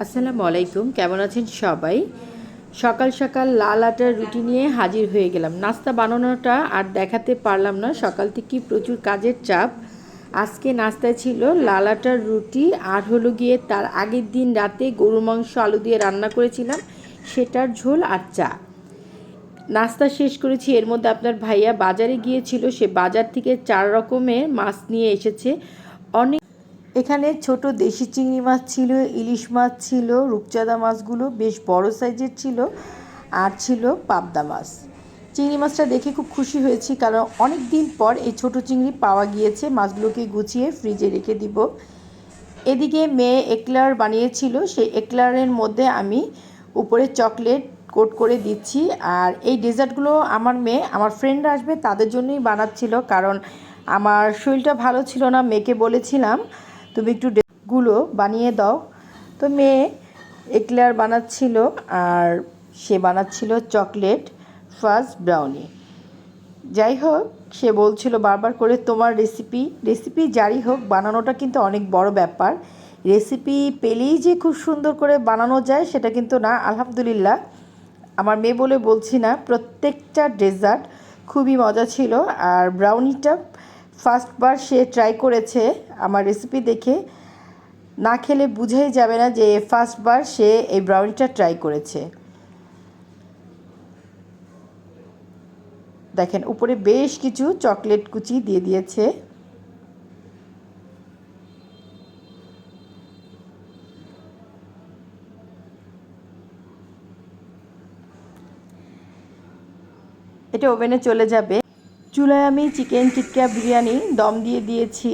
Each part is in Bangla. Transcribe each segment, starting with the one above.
আসসালামু আলাইকুম, কেমন আছেন সবাই? সকাল সকাল লাল আটার রুটি নিয়ে হাজির হয়ে গেলাম। নাস্তা বানানোটা আর দেখাতে পারলাম না, সকাল থেকে প্রচুর কাজের চাপ। আজকে নাস্তায় ছিল লাল আটার রুটি আর হলো গিয়ে তার আগের দিন রাতে গরু মাংস আলু দিয়ে রান্না করেছিলাম, সেটার ঝোল আর চা। নাস্তা শেষ করেছি, এর মধ্যে আপনার ভাইয়া বাজারে গিয়েছিল, সে বাজার থেকে 4 রকমের মাছ নিয়ে এসেছে। অনেক এখানে ছোট দেশি চিংড়ি মাছ ছিল, ইলিশ মাছ ছিল, রূপচাঁদা মাছগুলো বেশ বড় সাইজের ছিল, আর ছিল পাবদা মাছ। চিংড়ি মাছটা দেখে খুব খুশি হয়েছি, কারণ অনেক দিন পর এই ছোট চিংড়ি পাওয়া গিয়েছে। মাছগুলোকে গুছিয়ে ফ্রিজে রেখে দিব। এদিকে মেয়ে একলার বানিয়েছিল, সেই একলারের মধ্যে আমি উপরে চকলেট কোট করে দিচ্ছি। আর এই ডেজার্টগুলো আমার ফ্রেন্ডরা আসবে তাদের জন্যই বানাচ্ছিল, কারণ আমার শরীরটা ভালো ছিল না। মেয়েকে বলেছিলাম তুমি একটু গুলো বানিয়ে দাও, তো মেয়ে একলার বানাচ্ছিল আর সে বানাচ্ছিল চকলেট ফাজ ব্রাউনি। যাই হোক, সে বলছিল বারবার করে তোমার রেসিপি যারই হোক, বানানোটা কিন্তু অনেক বড় ব্যাপার। রেসিপি পেলেই যে খুব সুন্দর করে বানানো যায় সেটা কিন্তু না। আলহামদুলিল্লাহ, আমার মেয়ে বলে বলছি না, প্রত্যেকটা ডেজার্ট খুবই মজা ছিল। আর ব্রাউনিটা ফার্স্টবার সে ট্রাই করেছে আমার রেসিপি দেখে, না খেলে বুঝাই যাবে না যে ফার্স্টবার সে এই ব্রাউনিটা ট্রাই করেছে। দেখেন, উপরে বেশ কিছু চকলেট কুচি দিয়ে দিয়েছে। এটা ওভেনে চলে যাবে। চুলায় আমি চিকেন টিক্কা বিরিয়ানি দম দিয়ে দিয়েছি।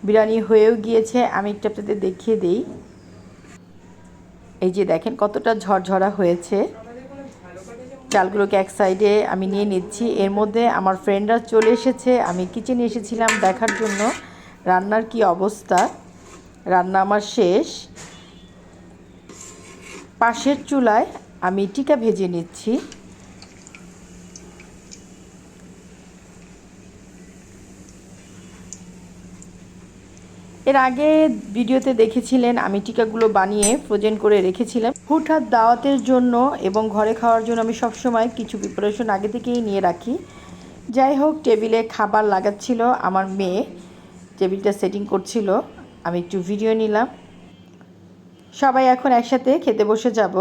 বিরিয়ানি হয়েও গিয়েছে, আমি একটু আপনাদের দেখিয়ে দিই। এই যে দেখেন কতটা ঝরঝরা হয়েছে। চালগুলোকে এক সাইডে আমি নিয়ে নিচ্ছি। এর মধ্যে আমার ফ্রেন্ডরা চলে এসেছে, আমি কিচেনে এসেছিলাম দেখার জন্য রান্নার কি অবস্থা। রান্না আমার শেষ। পাশের চুলায় আমি টিকা ভেজে নিচ্ছি। এর আগে ভিডিওতে দেখেছিলেন আমি টিকাগুলো বানিয়ে ফ্রোজেন করে রেখেছিলাম হুটহাট দাওয়াতের জন্য, এবং ঘরে খাওয়ার জন্য আমি সবসময় কিছু প্রিপারেশন আগে থেকেই নিয়ে রাখি। যাই হোক, টেবিলে খাবার লাগাচ্ছিল আমার মেয়ে, টেবিলটা সেটিং করছিল, আমি একটু ভিডিও নিলাম। সবাই এখন একসাথে খেতে বসে যাব।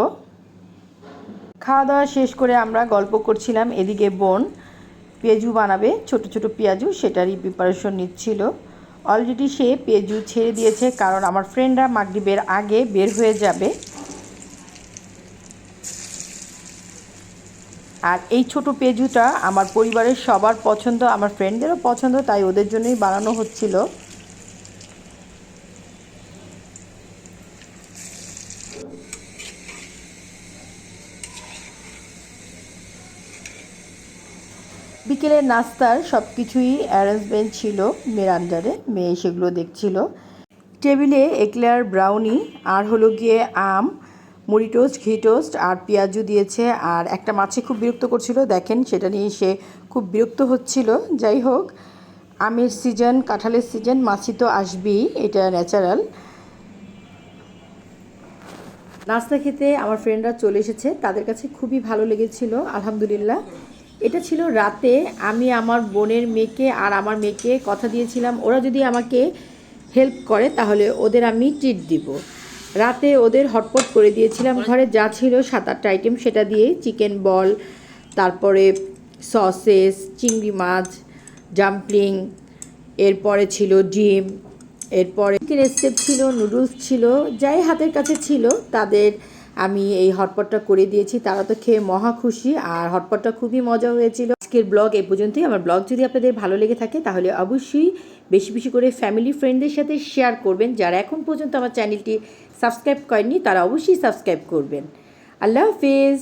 খাওয়া দাওয়া শেষ করে আমরা গল্প করছিলাম। এদিকে বোন পেঁয়াজু বানাবে, ছোট ছোট পেঁয়াজু, সেটারই প্রিপারেশন নিচ্ছিল। অলরেডি সে পেঁয়াজু ছেড়ে দিয়েছে, কারণ আমার ফ্রেন্ডরা মাগরিবের আগে বের হয়ে যাবে। আর এই ছোট পেঁয়াজুটা আমার পরিবারের সবার পছন্দ, আমার ফ্রেন্ডদেরও পছন্দ, তাই ওদের জন্যই বানানো হচ্ছিল। বিকেলের নাস্তার সব কিছুই অ্যারেঞ্জমেন্ট ছিল মেয়ের আন্ডারে, মেয়ে সেগুলো দেখছিল। টেবিলে একলার ব্রাউনি আর হলো গিয়ে আম, মুড়ি টোস্ট, ঘি টোস্ট আর পেঁয়াজু দিয়েছে। আর একটা মাছে খুব বিরক্ত করছিল, দেখেন সেটা নিয়ে সে খুব বিরক্ত হচ্ছিল। যাই হোক, আমের সিজন, কাঁঠালের সিজন, মাছি তো আসবেই, এটা ন্যাচারাল। নাস্তা খেতে আমার ফ্রেন্ডরা চলে এসেছে, তাদের কাছে খুবই ভালো লেগেছিল আলহামদুলিল্লাহ। এটা ছিল রাতে। আমি আমার বোনের মেয়েকে আর আমার মেয়েকে কথা দিয়েছিলাম, ওরা যদি আমাকে হেল্প করে তাহলে ওদের আমি ট্রিট দিব। রাতে ওদের হটপট করে দিয়েছিলাম, ঘরে যা ছিল 7-8টা আইটেম সেটা দিয়ে চিকেন বল, তারপরে সসেস, চিংড়ি মাছ, ডাম্পলিং, এরপরে ছিল ডিম, এরপরে চিকেন স্টেপ ছিল, নুডলস ছিল, যাই হাতের কাছে ছিল তাদের আমি এই হটপটটা করে দিয়েছি। তারা তো খেয়ে মহা খুশি, আর হটপটটা খুবই মজা হয়েছিল। আজকের ব্লগ এই পর্যন্তই। আমার ব্লগ যদি আপনাদের ভালো লেগে থাকে তাহলে অবশ্যই বেশি বেশি করে ফ্যামিলি ফ্রেন্ডদের সাথে শেয়ার করবেন। যারা এখন পর্যন্ত আমার চ্যানেলটি সাবস্ক্রাইব করেননি তারা অবশ্যই সাবস্ক্রাইব করবেন। আল্লাহ হাফিজ।